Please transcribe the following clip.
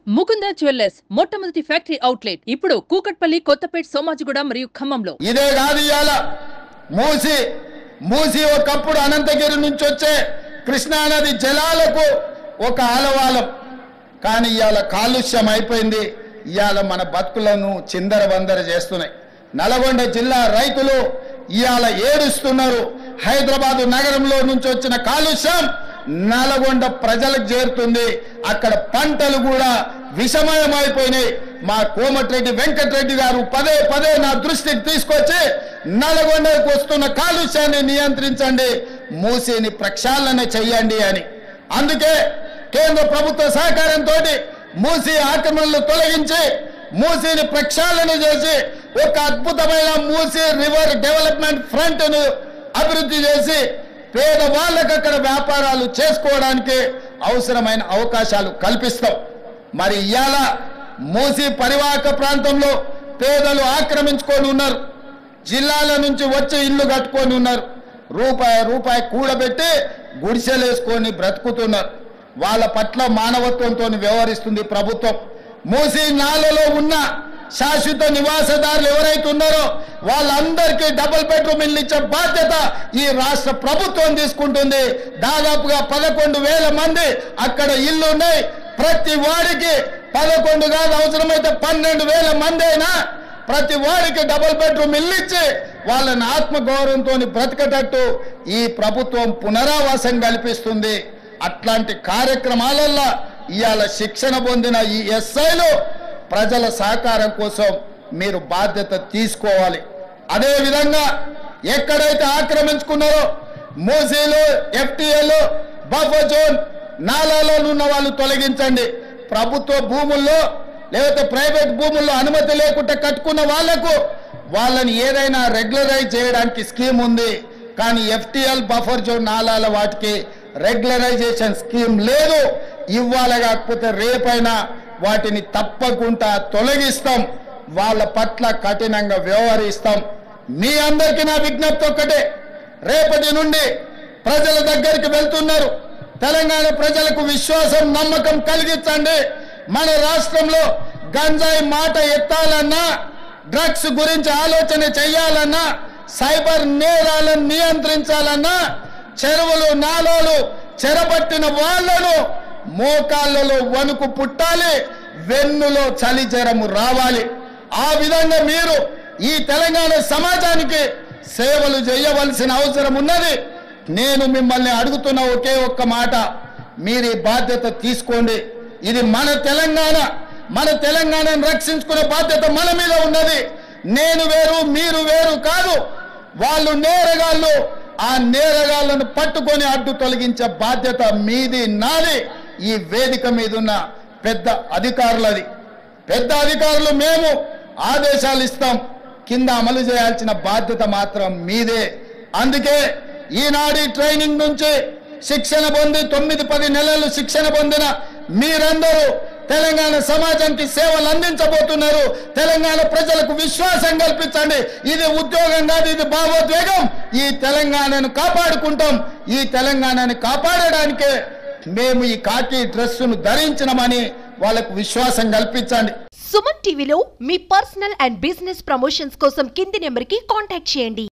Mukunda jewellers మొట్టమొదటి factory outlet ఇప్పుడు కూకట్పల్లి, కొత్తపేట్, సోమాజిగూడ మరియు ఖమ్మంలో. ఇదే కాదు ఇయాల మూసి ఒకప్పుడు అనంతగిరి నుంచి వచ్చే కృష్ణానది జలాలకు ఒక ఆలవాలం. కానీ ఇయాల కాలుష్యం అయిపోయింది. ఇయాల మన బతుకులను చిందరవందర చేస్తున్నాయి. నల్గొండ జిల్లా రైతులు ఇయాల ఏడుస్తున్నారు. హైదరాబాద్ నగరంలో నుంచి వచ్చిన కాలుష్యం నల్గొండ ప్రజలకు చేరుతుంది. అక్కడ పంటలు కూడా విషమయమైపోయినాయి. మా కోమటిరెడ్డి వెంకటరెడ్డి గారు పదే పదే నా దృష్టికి తీసుకొచ్చి నల్గొండకు వస్తున్న కాలుష్యాన్ని నియంత్రించండి, మూసిని ప్రక్షాళన చెయ్యండి అని. అందుకే కేంద్ర ప్రభుత్వ సహకారంతో మూసి ఆక్రమణలు తొలగించి మూసిని ప్రక్షాళన చేసి ఒక అద్భుతమైన మూసి రివర్ డెవలప్మెంట్ ఫ్రంట్ ను అభివృద్ధి చేసి పేదవాళ్ళకు అక్కడ వ్యాపారాలు చేసుకోవడానికి అవసరమైన అవకాశాలు కల్పిస్తాం. మరి ఇవాళ మూసి పరివాహక ప్రాంతంలో పేదలు ఆక్రమించుకొని ఉన్నారు. జిల్లాల నుంచి వచ్చి ఇల్లు కట్టుకొని ఉన్నారు. రూపాయి కూడబెట్టి గుడిసెలేసుకొని బ్రతుకుతున్నారు. వాళ్ళ పట్ల మానవత్వంతో వ్యవహరిస్తుంది ప్రభుత్వం. మూసి నాలలో ఉన్న శాశ్వత నివాసదారులు ఎవరైతే ఉన్నారో వాళ్ళందరికీ డబుల్ బెడ్రూమ్ ఇల్లు ఇచ్చే బాధ్యత ఈ రాష్ట్ర ప్రభుత్వం తీసుకుంటుంది. దాదాపుగా 11,000 మంది అక్కడ ఇల్లు ఉన్నాయి. ప్రతి వాడికి 11 కాదు, అవసరమైతే 12,000 మంది అయినా ప్రతి వాడికి డబుల్ బెడ్రూమ్ ఇల్లు ఇచ్చి వాళ్ళని ఆత్మగౌరవంతో బ్రతకటట్టు ఈ ప్రభుత్వం పునరావాసం కల్పిస్తుంది. అట్లాంటి కార్యక్రమాలలో ఇవాళ శిక్షణ పొందిన ఈ ఎస్ఐలు ప్రజల సహకారం కోసం మీరు బాధ్యత తీసుకోవాలి. అదేవిధంగా ఎక్కడైతే ఆక్రమించుకున్నారో మూసీలు, ఎఫ్టీఏలు, బఫర్ జోన్ నాలాలో ఉన్న వాళ్ళు తొలగించండి. ప్రభుత్వ భూముల్లో లేకపోతే ప్రైవేట్ భూముల్లో అనుమతి లేకుండా కట్టుకున్న వాళ్ళని ఏదైనా రెగ్యులరైజ్ చేయడానికి స్కీమ్ ఉంది. కానీ ఎఫ్టీఎల్, బఫర్ జోన్ నాలాల వాటికి రెగ్యులరైజేషన్ స్కీమ్ లేదు. ఇవ్వాలి కాకపోతే రేపైనా వాటిని తప్పకుండా తొలగిస్తాం. వాళ్ళ పట్ల కఠినంగా వ్యవహరిస్తాం. మీ అందరికీ నా విజ్ఞప్తి ఒక్కటే, రేపటి నుండి ప్రజల దగ్గరికి వెళ్తున్నారు. తెలంగాణ ప్రజలకు విశ్వాసం, నమ్మకం కలిగించండి. మన రాష్ట్రంలో గంజాయి మాట ఎత్తాలన్నా, డ్రగ్స్ గురించి ఆలోచన చేయాలన్నా, సైబర్ నేరాలను నియంత్రించాలన్నా, చెరువులు, నాలాలు చెరబట్టిన వాళ్లను మోకాళ్ళలో వణుకు పుట్టాలి, వెన్నులో చలిజరము రావాలి. ఆ విధంగా మీరు ఈ తెలంగాణ సమాజానికి సేవలు చేయవలసిన అవసరం ఉన్నది. నేను మిమ్మల్ని అడుగుతున్న ఒకే ఒక్క మాట, మీరు ఈ బాధ్యత తీసుకోండి. ఇది మన తెలంగాణ. మన తెలంగాణను రక్షించుకునే బాధ్యత మన మీద ఉన్నది. నేను వేరు, మీరు వేరు కాదు. వాళ్ళు నేరగాళ్ళు. ఆ నేరగాళ్లను పట్టుకొని అడ్డు తొలగించే బాధ్యత మీది, నాది. ఈ వేదిక మీద ఉన్న పెద్ద అధికారులది. పెద్ద అధికారులు మేము ఆదేశాలు ఇస్తాం, కింద అమలు చేయాల్సిన బాధ్యత మాత్రం మీదే. అందుకే ఈనాడు ట్రైనింగ్ నుంచి శిక్షణ పొంది 9-10 నెలలు శిక్షణ పొందిన మీరందరూ తెలంగాణ సమాజానికి సేవలు అందించబోతున్నారు. తెలంగాణ ప్రజలకు విశ్వాసం కల్పించండి. ఇది ఉద్యోగం కాదు, ఇది భావోద్వేగం. ఈ తెలంగాణను కాపాడుకుంటాం. ఈ తెలంగాణను కాపాడడానికే మేము ఈ కాకి డ్రెస్సును ధరించినమని వాళ్ళకు విశ్వాసం కల్పించండి. సుమన్ టీవీలో మీ పర్సనల్ అండ్ బిజినెస్ ప్రమోషన్స్ కోసం కింది నెంబర్కి కాంటాక్ట్ చేయండి.